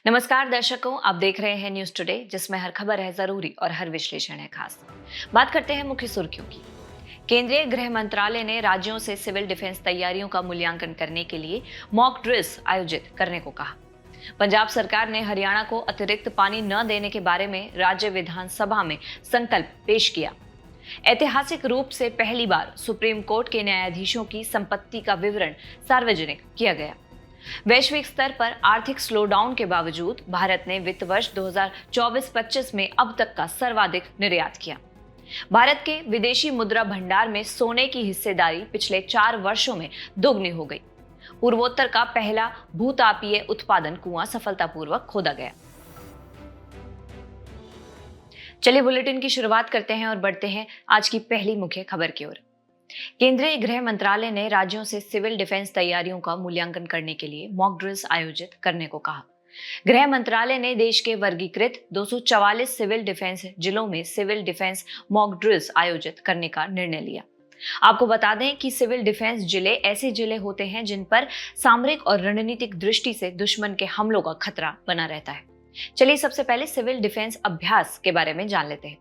नमस्कार दर्शकों, आप देख रहे हैं न्यूज टुडे, जिसमें हर खबर है जरूरी और हर विश्लेषण है खास। बात करते हैं मुख्य सुर्खियों की। केंद्रीय गृह मंत्रालय ने राज्यों से सिविल डिफेंस तैयारियों का मूल्यांकन करने के लिए मॉक ड्रिल्स आयोजित करने को कहा। पंजाब सरकार ने हरियाणा को अतिरिक्त पानी न देने के बारे में राज्य विधानसभा में संकल्प पेश किया। ऐतिहासिक रूप से पहली बार सुप्रीम कोर्ट के न्यायाधीशों की संपत्ति का विवरण सार्वजनिक किया गया। वैश्विक स्तर पर आर्थिक स्लोडाउन के बावजूद भारत ने वित्त वर्ष 2024-25 में अब तक का सर्वाधिक निर्यात किया। भारत के विदेशी मुद्रा भंडार में सोने की हिस्सेदारी पिछले 4 वर्षों में दोगुनी हो गई। पूर्वोत्तर का पहला भूतापीय उत्पादन कुआं सफलतापूर्वक खोदा गया। चलिए बुलेटिन की शुरुआत करते हैं और बढ़ते हैं आज की पहली मुख्य खबर की ओर। केंद्रीय गृह मंत्रालय ने राज्यों से सिविल डिफेंस तैयारियों का मूल्यांकन करने के लिए मॉक ड्रिल्स आयोजित करने को कहा। गृह मंत्रालय ने देश के वर्गीकृत 244 सिविल डिफेंस जिलों में सिविल डिफेंस मॉक ड्रिल्स आयोजित करने का निर्णय लिया। आपको बता दें कि सिविल डिफेंस जिले ऐसे जिले होते हैं जिन पर सामरिक और रणनीतिक दृष्टि से दुश्मन के हमलों का खतरा बना रहता है। चलिए सबसे पहले सिविल डिफेंस अभ्यास के बारे में जान लेते हैं।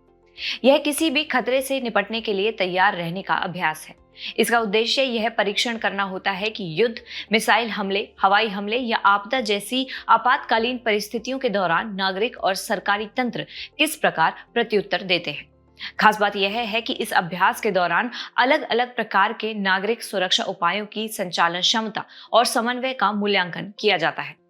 यह किसी भी खतरे से निपटने के लिए तैयार रहने का अभ्यास है। इसका उद्देश्य यह परीक्षण करना होता है कि युद्ध, मिसाइल हमले, हवाई हमले या आपदा जैसी आपातकालीन परिस्थितियों के दौरान नागरिक और सरकारी तंत्र किस प्रकार प्रत्युत्तर देते हैं। खास बात यह है कि इस अभ्यास के दौरान अलग अलग प्रकार के नागरिक सुरक्षा उपायों की संचालन क्षमता और समन्वय का मूल्यांकन किया जाता है।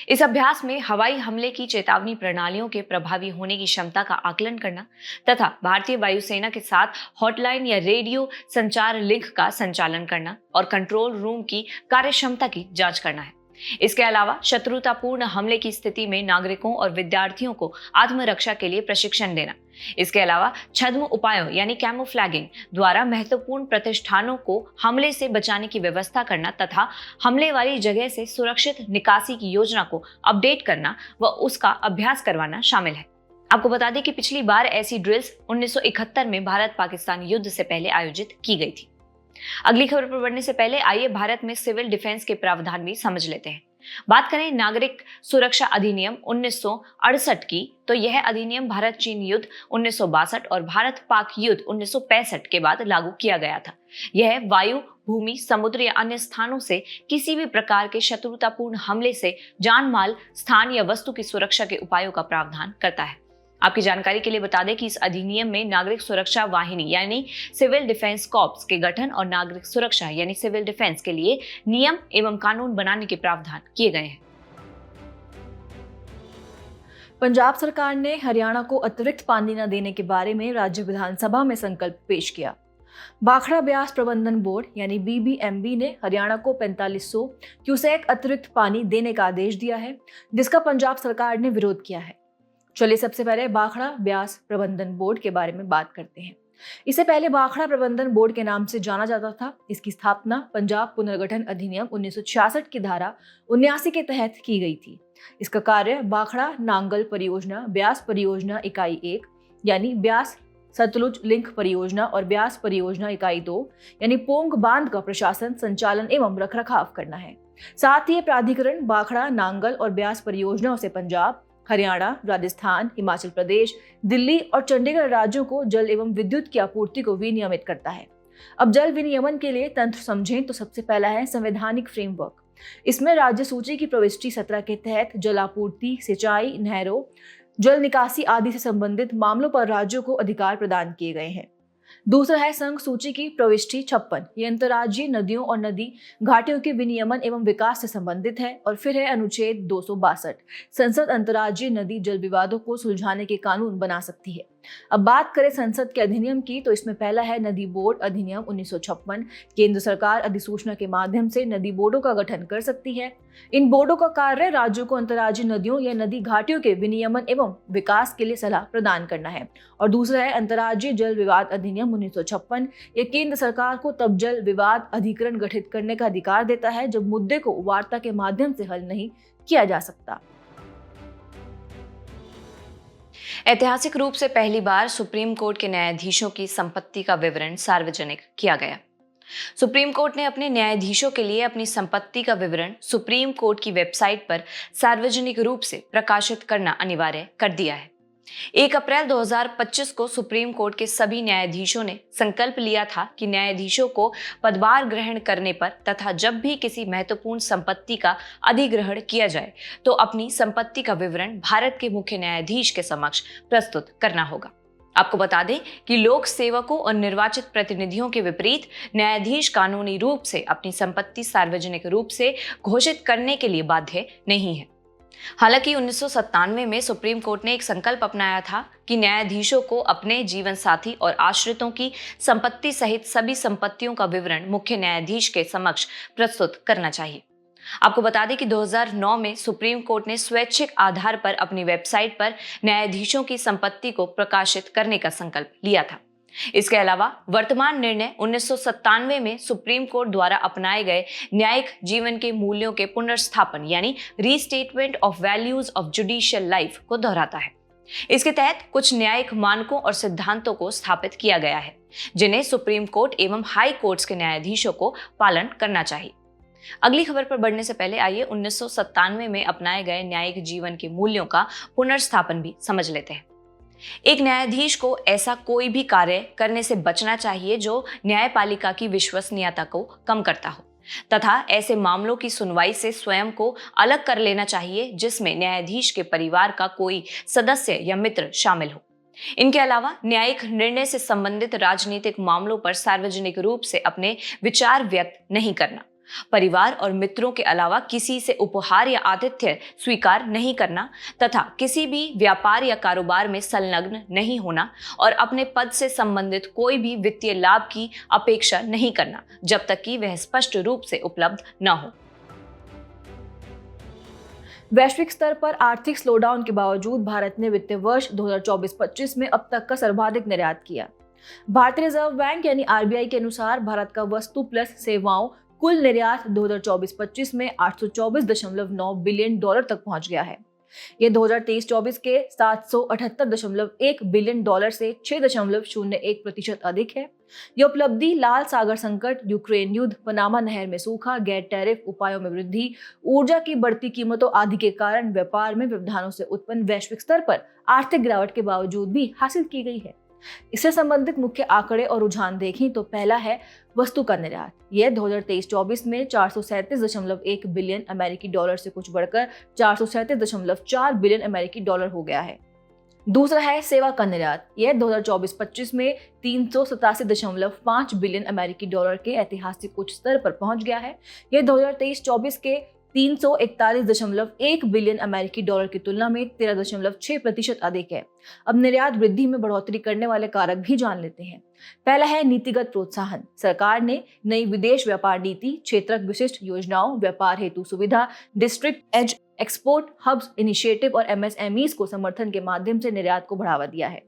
इस अभ्यास में हवाई हमले की चेतावनी प्रणालियों के प्रभावी होने की क्षमता का आकलन करना तथा भारतीय वायुसेना के साथ हॉटलाइन या रेडियो संचार लिंक का संचालन करना और कंट्रोल रूम की कार्यक्षमता की जांच करना है। इसके अलावा शत्रुतापूर्ण हमले की स्थिति में नागरिकों और विद्यार्थियों को आत्मरक्षा के लिए प्रशिक्षण देना। इसके अलावा छद्म उपायों यानी कैमोफ्लैगिंग द्वारा महत्वपूर्ण प्रतिष्ठानों को हमले से बचाने की व्यवस्था करना तथा हमले वाली जगह से सुरक्षित निकासी की योजना को अपडेट करना व उसका अभ्यास करवाना शामिल है। आपको बता दें कि पिछली बार ऐसी ड्रिल्स 1971 में भारत पाकिस्तान युद्ध से पहले आयोजित की गई थी। अगली खबर पर बढ़ने से पहले आइए भारत में सिविल डिफेंस के प्रावधान भी समझ लेते हैं। बात करें नागरिक सुरक्षा अधिनियम 1968 की, तो यह अधिनियम भारत चीन युद्ध 1962 और भारत पाक युद्ध 1965 के बाद लागू किया गया था। यह वायु, भूमि, समुद्र या अन्य स्थानों से किसी भी प्रकार के शत्रुतापूर्ण हमले से जान माल, स्थान या वस्तु की सुरक्षा के उपायों का प्रावधान करता है। आपकी जानकारी के लिए बता दें कि इस अधिनियम में नागरिक सुरक्षा वाहिनी यानी सिविल डिफेंस कॉर्प्स के गठन और नागरिक सुरक्षा यानी सिविल डिफेंस के लिए नियम एवं कानून बनाने के प्रावधान किए गए हैं। पंजाब सरकार ने हरियाणा को अतिरिक्त पानी न देने के बारे में राज्य विधानसभा में संकल्प पेश किया। भाखड़ा ब्यास प्रबंधन बोर्ड यानी BBMB ने हरियाणा को 4500 क्यूसेक अतिरिक्त पानी देने का आदेश दिया है, जिसका पंजाब सरकार ने विरोध किया है। चलिए सबसे पहले भाखड़ा ब्यास प्रबंधन बोर्ड के बारे में बात करते हैं। इसे पहले भाखड़ा प्रबंधन बोर्ड के नाम से जाना जाता था। इसकी स्थापना पंजाब पुनर्गठन अधिनियम 1966 की धारा 79 के तहत की गई थी। इसका कार्य भाखड़ा नांगल परियोजना, ब्यास परियोजना इकाई 1 यानी ब्यास सतलुज लिंक परियोजना और ब्यास परियोजना इकाई 2 यानी पोंग बांध का प्रशासन, संचालन एवं रखरखाव करना है। साथ ही ये प्राधिकरण भाखड़ा, नांगल और ब्यास परियोजनाओं से पंजाब, हरियाणा, राजस्थान, हिमाचल प्रदेश, दिल्ली और चंडीगढ़ राज्यों को जल एवं विद्युत की आपूर्ति को विनियमित करता है। अब जल विनियमन के लिए तंत्र समझें तो सबसे पहला है संवैधानिक फ्रेमवर्क। इसमें राज्य सूची की प्रविष्टि 17 के तहत जल आपूर्ति, सिंचाई, नहरों, जल निकासी आदि से संबंधित मामलों पर राज्यों को अधिकार प्रदान किए गए हैं। दूसरा है संघ सूची की प्रविष्टि 56। ये अंतर्राज्यीय नदियों और नदी घाटियों के विनियमन एवं विकास से संबंधित है। और फिर है अनुच्छेद 262। संसद अंतर्राज्यीय नदी जल विवादों को सुलझाने के कानून बना सकती है। अब बात करें संसद के अधिनियम की, तो इसमें पहला है नदी बोर्ड अधिनियम 1956। केंद्र सरकार अधिसूचना के माध्यम से नदी बोर्डों का गठन कर सकती है। इन बोर्डों का कार्य राज्यों को अंतर्राज्यीय नदियों या नदी घाटियों के विनियमन एवं विकास के लिए सलाह प्रदान करना है। और दूसरा है अंतर्राज्यीय जल विवाद अधिनियम 1956। यह केंद्र सरकार को तब जल विवाद अधिकरण गठित करने का अधिकार देता है जब मुद्दे को वार्ता के माध्यम से हल नहीं किया जा सकता। ऐतिहासिक रूप से पहली बार सुप्रीम कोर्ट के न्यायाधीशों की संपत्ति का विवरण सार्वजनिक किया गया। सुप्रीम कोर्ट ने अपने न्यायाधीशों के लिए अपनी संपत्ति का विवरण सुप्रीम कोर्ट की वेबसाइट पर सार्वजनिक रूप से प्रकाशित करना अनिवार्य कर दिया है। 1 अप्रैल 2025 को सुप्रीम कोर्ट के सभी न्यायाधीशों ने संकल्प लिया था कि न्यायाधीशों को पदभार ग्रहण करने पर तथा जब भी किसी महत्वपूर्ण संपत्ति का अधिग्रहण किया जाए तो अपनी संपत्ति का विवरण भारत के मुख्य न्यायाधीश के समक्ष प्रस्तुत करना होगा। आपको बता दें कि लोक सेवकों और निर्वाचित प्रतिनिधियों के विपरीत न्यायाधीश कानूनी रूप से अपनी संपत्ति सार्वजनिक रूप से घोषित करने के लिए बाध्य नहीं है। हालांकि 1997 में सुप्रीम कोर्ट ने एक संकल्प अपनाया था कि न्यायाधीशों को अपने जीवन साथी और आश्रितों की संपत्ति सहित सभी संपत्तियों का विवरण मुख्य न्यायाधीश के समक्ष प्रस्तुत करना चाहिए। आपको बता दें कि 2009 में सुप्रीम कोर्ट ने स्वैच्छिक आधार पर अपनी वेबसाइट पर न्यायाधीशों की संपत्ति को प्रकाशित करने का संकल्प लिया था। इसके अलावा वर्तमान निर्णय 1997 में सुप्रीम कोर्ट द्वारा अपनाए गए न्यायिक जीवन के मूल्यों के पुनर्स्थापन यानी restatement of values of judicial life को दोहराता है। इसके तहत कुछ न्यायिक मानकों और सिद्धांतों को स्थापित किया गया है जिन्हें सुप्रीम कोर्ट एवं हाई कोर्ट्स के न्यायाधीशों को पालन करना चाहिए। अगली खबर पर बढ़ने से पहले आइए 1997 में अपनाए गए न्यायिक जीवन के मूल्यों का पुनर्स्थापन भी समझ लेते हैं। एक न्यायाधीश को ऐसा कोई भी कार्य करने से बचना चाहिए जो न्यायपालिका की विश्वसनीयता को कम करता हो तथा ऐसे मामलों की सुनवाई से स्वयं को अलग कर लेना चाहिए जिसमें न्यायाधीश के परिवार का कोई सदस्य या मित्र शामिल हो। इनके अलावा न्यायिक निर्णय से संबंधित राजनीतिक मामलों पर सार्वजनिक रूप से अपने विचार व्यक्त नहीं करना, परिवार और मित्रों के अलावा किसी से उपहार या आतिथ्य स्वीकार नहीं करना तथा किसी भी व्यापार या कारोबार में संलग्न नहीं होना और अपने पद से संबंधित कोई भी वित्तीय लाभ की अपेक्षा नहीं करना जब तक कि वह स्पष्ट रूप से उपलब्ध न हो। वैश्विक स्तर पर आर्थिक स्लोडाउन के बावजूद भारत ने वित्तीय वर्ष 2024-25 में अब तक का सर्वाधिक निर्यात किया। भारतीय रिजर्व बैंक यानी आरबीआई के अनुसार भारत का वस्तु प्लस सेवाओं कुल निर्यात 2024-25 में $824.9 बिलियन तक पहुंच गया है। ये 2023-24 के $778.1 बिलियन से 6.01% अधिक है। ये उपलब्धि लाल सागर संकट, यूक्रेन युद्ध, पनामा नहर में सूखा, गैर टैरिफ उपायों में वृद्धि, ऊर्जा की बढ़ती कीमतों आदि के कारण व्यापार में व्यवधानों से उत्पन्न वैश्विक स्तर पर आर्थिक गिरावट के बावजूद भी हासिल की गई है। इससे संबंधित मुख्य आंकड़े और रुझान देखें तो पहला है वस्तु का निर्यात। यह 2023-24 में $437.1 बिलियन अमेरिकी डॉलर से कुछ बढ़कर $437.4 बिलियन अमेरिकी डॉलर हो गया है। दूसरा है सेवा का निर्यात। यह 2024-25 में $387.5 बिलियन अमेरिकी डॉलर के ऐतिहासिक उच्च स्तर पर पहुंच गया है। यह 2023-24 के $341.1 बिलियन अमेरिकी डॉलर की तुलना में 13.6% अधिक है। अब निर्यात वृद्धि में बढ़ोतरी करने वाले कारक भी जान लेते हैं। पहला है नीतिगत प्रोत्साहन। सरकार ने नई विदेश व्यापार नीति, क्षेत्रक विशिष्ट योजनाओं, व्यापार हेतु सुविधा, district as export hubs initiative और एमएसएमईज को समर्थन के माध्यम से निर्यात को बढ़ावा दिया है।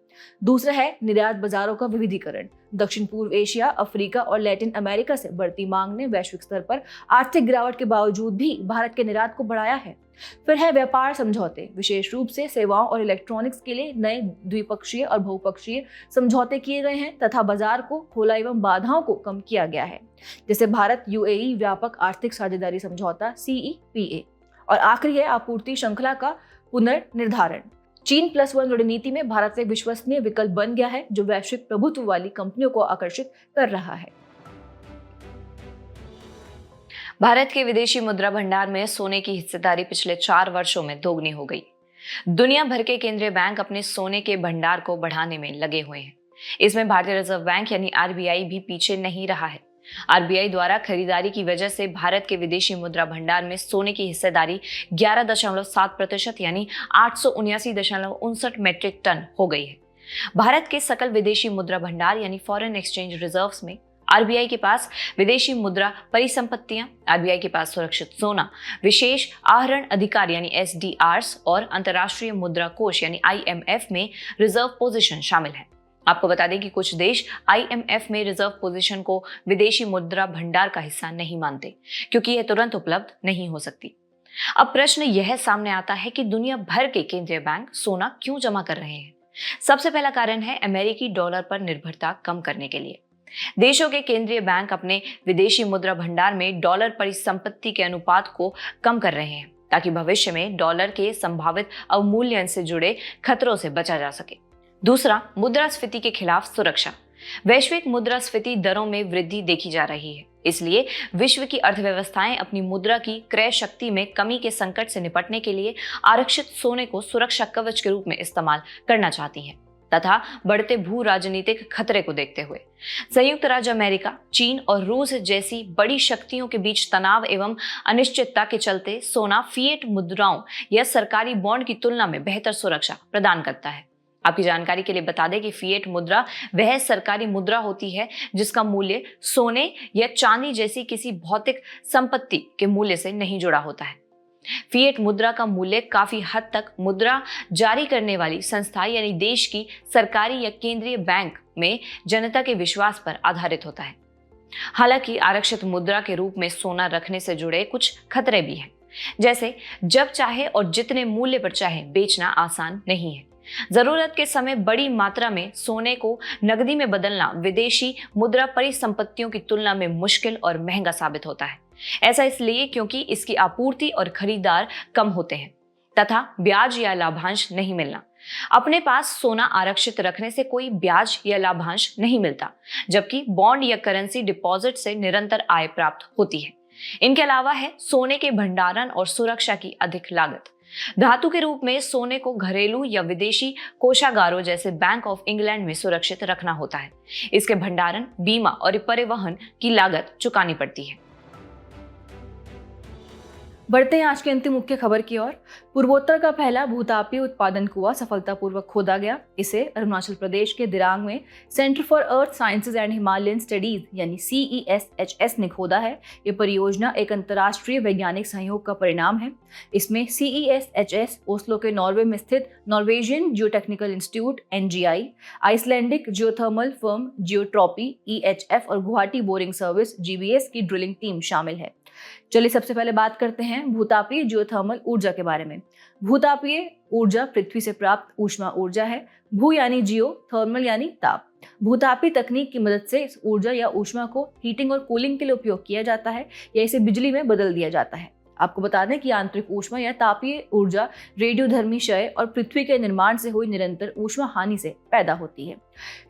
दूसरा है निर्यात बाजारों का विविधीकरण। दक्षिण पूर्व एशिया, अफ्रीका और लैटिन अमेरिका से बढ़ती मांग ने वैश्विक स्तर पर आर्थिक गिरावट के बावजूद भी भारत के निर्यात को बढ़ाया है। फिर है व्यापार समझौते। विशेष रूप से सेवाओं और इलेक्ट्रॉनिक्स के लिए नए द्विपक्षीय और बहुपक्षीय समझौते किए गए हैं तथा बाजार को खोला एवं बाधाओं को कम किया गया है, जैसे भारत यूएई व्यापक आर्थिक साझेदारी समझौता CEPA। और आखिरी है आपूर्ति श्रृंखला का पुनर्निर्धारण। चीन +1 रणनीति में भारत एक विश्वसनीय विकल्प बन गया है जो वैश्विक प्रभुत्व वाली कंपनियों को आकर्षित कर रहा है। भारत के विदेशी मुद्रा भंडार में सोने की हिस्सेदारी पिछले 4 वर्षों में दोगुनी हो गई। दुनिया भर के केंद्रीय बैंक अपने सोने के भंडार को बढ़ाने में लगे हुए हैं। इसमें भारतीय रिजर्व बैंक यानी आरबीआई भी पीछे नहीं रहा है। आरबीआई द्वारा खरीदारी की वजह से भारत के विदेशी मुद्रा भंडार में सोने की हिस्सेदारी 11.7% यानी 879.59 मीट्रिक टन हो गई है। भारत के सकल विदेशी मुद्रा भंडार यानी फॉरेन एक्सचेंज रिजर्व्स में आरबीआई के पास विदेशी मुद्रा परिसंपत्तियां, आरबीआई के पास सुरक्षित सोना, विशेष आहरण अधिकार यानी SDRs और अंतर्राष्ट्रीय मुद्रा कोष यानी IMF में रिजर्व पोजीशन शामिल है। आपको बता दें कि कुछ देश IMF में रिजर्व पोजीशन को विदेशी मुद्रा भंडार का हिस्सा नहीं मानते क्योंकि यह तुरंत उपलब्ध नहीं हो सकती। अब प्रश्न यह सामने आता है कि दुनिया भर के केंद्रीय बैंक सोना क्यों जमा कर रहे हैं। सबसे पहला कारण है अमेरिकी डॉलर पर निर्भरता कम करने के लिए। देशों के केंद्रीय बैंक अपने विदेशी मुद्रा भंडार में डॉलर परिसंपत्ति के अनुपात को कम कर रहे हैं ताकि भविष्य में डॉलर के संभावित अवमूल्यन से जुड़े खतरों से बचा जा सके। दूसरा, मुद्रास्फीति के खिलाफ सुरक्षा। वैश्विक मुद्रास्फीति दरों में वृद्धि देखी जा रही है, इसलिए विश्व की अर्थव्यवस्थाएं अपनी मुद्रा की क्रय शक्ति में कमी के संकट से निपटने के लिए आरक्षित सोने को सुरक्षा कवच के रूप में इस्तेमाल करना चाहती हैं तथा बढ़ते भू राजनीतिक खतरे को देखते हुए संयुक्त राज्य अमेरिका, चीन और रूस जैसी बड़ी शक्तियों के बीच तनाव एवं अनिश्चितता के चलते सोना फिएट मुद्राओं या सरकारी बॉन्ड की तुलना में बेहतर सुरक्षा प्रदान करता है। आपकी जानकारी के लिए बता दें कि फिएट मुद्रा वह सरकारी मुद्रा होती है जिसका मूल्य सोने या चांदी जैसी किसी भौतिक संपत्ति के मूल्य से नहीं जुड़ा होता है। फिएट मुद्रा का मूल्य काफी हद तक मुद्रा जारी करने वाली संस्था यानी देश की सरकारी या केंद्रीय बैंक में जनता के विश्वास पर आधारित होता है। हालांकि आरक्षित मुद्रा के रूप में सोना रखने से जुड़े कुछ खतरे भी हैं, जैसे जब चाहे और जितने मूल्य पर चाहे बेचना आसान नहीं है। जरूरत के समय बड़ी मात्रा में सोने को नकदी में बदलना विदेशी मुद्रा परिसंपत्तियों की तुलना में मुश्किल और महंगा साबित होता है। ऐसा इसलिए क्योंकि इसकी आपूर्ति और खरीदार कम होते हैं तथा ब्याज या लाभांश नहीं मिलना। अपने पास सोना आरक्षित रखने से कोई ब्याज या लाभांश नहीं मिलता, जबकि बॉन्ड या करेंसी डिपॉजिट से निरंतर आय प्राप्त होती है। इनके अलावा है सोने के भंडारण और सुरक्षा की अधिक लागत। धातु के रूप में सोने को घरेलू या विदेशी कोषागारों जैसे बैंक ऑफ इंग्लैंड में सुरक्षित रखना होता है। इसके भंडारण, बीमा और परिवहन की लागत चुकानी पड़ती है। बढ़ते हैं आज की अंतिम मुख्य खबर की ओर। पूर्वोत्तर का पहला भूतापीय उत्पादन कुआं सफलतापूर्वक खोदा गया। इसे अरुणाचल प्रदेश के दिरांग में centre for earth sciences and Himalayan studies यानी CESHS ने खोदा है। ये परियोजना एक अंतर्राष्ट्रीय वैज्ञानिक सहयोग का परिणाम है। इसमें CESHS ओस्लो के नॉर्वे में स्थित Norwegian geotechnical institute NGI, Icelandic geothermal firm Geotropy EHF और गुवाहाटी बोरिंग सर्विस GBS की ड्रिलिंग टीम शामिल है। चलिए सबसे पहले बात करते हैं भूतापीय जियोथर्मल ऊर्जा के बारे में। भूतापीय ऊर्जा पृथ्वी से प्राप्त ऊष्मा ऊर्जा है। भू यानी जियो, थर्मल यानी ताप। भूतापीय तकनीक की मदद से इस ऊर्जा या ऊष्मा को हीटिंग और कूलिंग के लिए उपयोग किया जाता है या इसे बिजली में बदल दिया जाता है। आपको बता दें कि आंतरिक ऊष्मा या तापीय ऊर्जा रेडियोधर्मी क्षय और पृथ्वी के निर्माण से हुई निरंतर ऊष्मा हानि से पैदा होती है।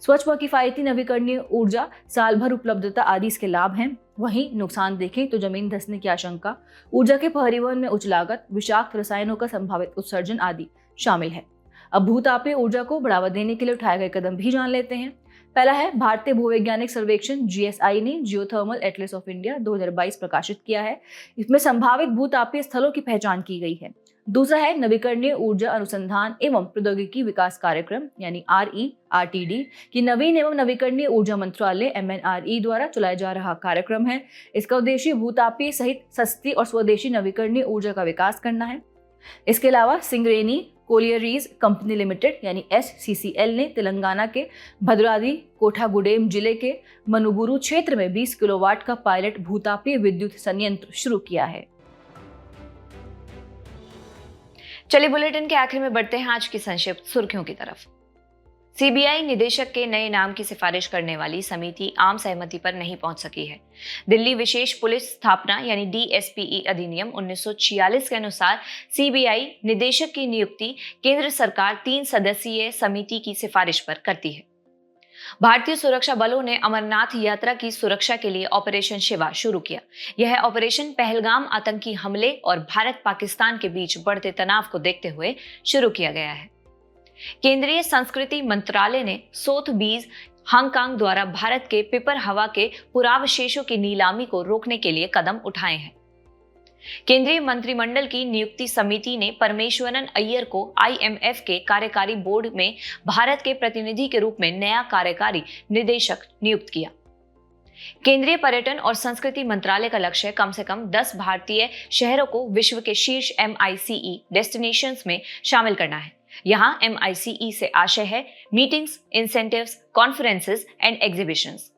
स्वच्छ व किफायती नवीकरणीय ऊर्जा, साल भर उपलब्धता आदि इसके लाभ हैं। वहीं नुकसान देखें तो जमीन धंसने की आशंका, ऊर्जा के परिवहन में उच्च लागत, विषाक्त रसायनों का संभावित उत्सर्जन आदि शामिल है। अब भूतापीय ऊर्जा को बढ़ावा देने के लिए उठाए गए कदम भी जान लेते हैं। पहला है भारतीय भूवैज्ञानिक सर्वेक्षण GSI ने जियोथर्मल एटलस ऑफ इंडिया 2022 प्रकाशित किया है। इसमें संभावित भूतापीय स्थलों की पहचान की गई है। दूसरा है नवीकरणीय ऊर्जा अनुसंधान एवं प्रौद्योगिकी विकास कार्यक्रम यानी RERTD की नवीन एवं नवीकरणीय ऊर्जा मंत्रालय MNRE द्वारा चलाया जा रहा कार्यक्रम है। इसका उद्देश्य भूतापीय सहित सस्ती और स्वदेशी नवीकरणीय ऊर्जा का विकास करना है। इसके अलावा सिंगरेनी कोलियरीज कंपनी लिमिटेड यानी SCCL ने तेलंगाना के भद्राद्री कोठागुडेम जिले के मनुगुरु क्षेत्र में 20 किलोवाट का पायलट भूतापीय विद्युत संयंत्र शुरू किया है। चलिए बुलेटिन के आखिर में बढ़ते हैं आज की संक्षिप्त सुर्खियों की तरफ। CBI निदेशक के नए नाम की सिफारिश करने वाली समिति आम सहमति पर नहीं पहुंच सकी है। दिल्ली विशेष पुलिस स्थापना यानी DSPE अधिनियम 1946 के अनुसार CBI निदेशक की नियुक्ति केंद्र सरकार 3 सदस्यीय समिति की सिफारिश पर करती है। भारतीय सुरक्षा बलों ने अमरनाथ यात्रा की सुरक्षा के लिए ऑपरेशन शिवा शुरू किया। यह ऑपरेशन पहलगाम आतंकी हमले और भारत पाकिस्तान के बीच बढ़ते तनाव को देखते हुए शुरू किया गया है। केंद्रीय संस्कृति मंत्रालय ने सोथबीज हांगकांग द्वारा भारत के पिपर हवा के पुरावशेषों की नीलामी को रोकने के लिए कदम उठाए हैं। केंद्रीय मंत्रिमंडल की नियुक्ति समिति ने परमेश्वरन अय्यर को IMF के कार्यकारी बोर्ड में भारत के प्रतिनिधि के रूप में नया कार्यकारी निदेशक नियुक्त किया। केंद्रीय पर्यटन और संस्कृति मंत्रालय का लक्ष्य कम से कम 10 भारतीय शहरों को विश्व के शीर्ष MICE डेस्टिनेशंस में शामिल करना है। यहां MICE से आशय है meetings, incentives, conferences and exhibitions.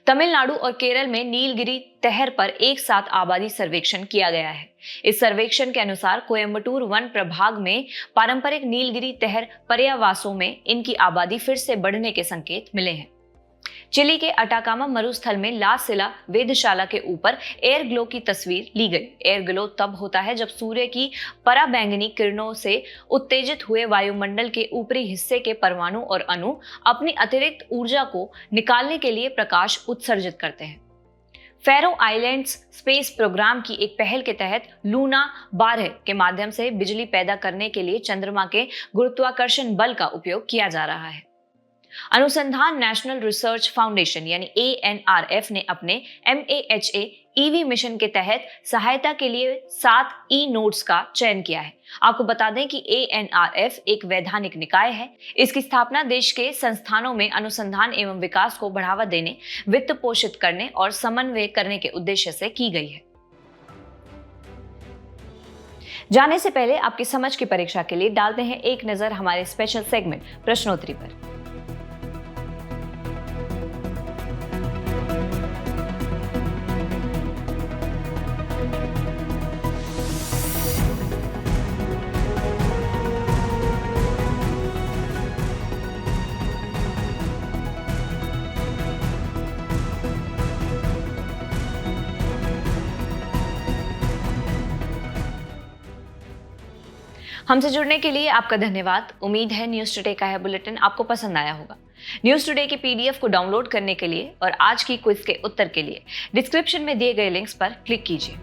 Tamil Nadu और केरल में नीलगिरी तहर पर एक साथ आबादी सर्वेक्षण किया गया है। इस सर्वेक्षण के अनुसार कोयम्बटूर वन प्रभाग में पारंपरिक नीलगिरी तहर पर्यावासों में इनकी आबादी फिर से बढ़ने के संकेत मिले हैं। चिली के अटाकामा मरुस्थल में ला सिला वेधशाला के ऊपर एयर ग्लो की तस्वीर ली गई। एयर ग्लो तब होता है जब सूर्य की पराबैंगनी किरणों से उत्तेजित हुए वायुमंडल के ऊपरी हिस्से के परमाणु और अणु अपनी अतिरिक्त ऊर्जा को निकालने के लिए प्रकाश उत्सर्जित करते हैं। फैरो आइलैंड्स स्पेस प्रोग्राम की एक पहल के तहत लूना 12 के माध्यम से बिजली पैदा करने के लिए चंद्रमा के गुरुत्वाकर्षण बल का उपयोग किया जा रहा है। अनुसंधान नेशनल रिसर्च फाउंडेशन यानी ANRF ने अपने MAHA EV मिशन के तहत सहायता के लिए 7 नोड्स का चयन किया है। आपको बता दें कि ANRF एक वैधानिक निकाय है। इसकी स्थापना देश के संस्थानों में अनुसंधान एवं विकास को बढ़ावा देने, वित्त पोषित करने और समन्वय करने के उद्देश्य से की गई है। जाने से पहले आपकी समझ की परीक्षा के लिए डालते हैं एक नजर हमारे स्पेशल सेगमेंट प्रश्नोत्तरी पर। हमसे जुड़ने के लिए आपका धन्यवाद। उम्मीद है न्यूज टुडे का यह बुलेटिन आपको पसंद आया होगा। न्यूज टुडे की PDF को डाउनलोड करने के लिए और आज की क्विज के उत्तर के लिए डिस्क्रिप्शन में दिए गए लिंक्स पर क्लिक कीजिए।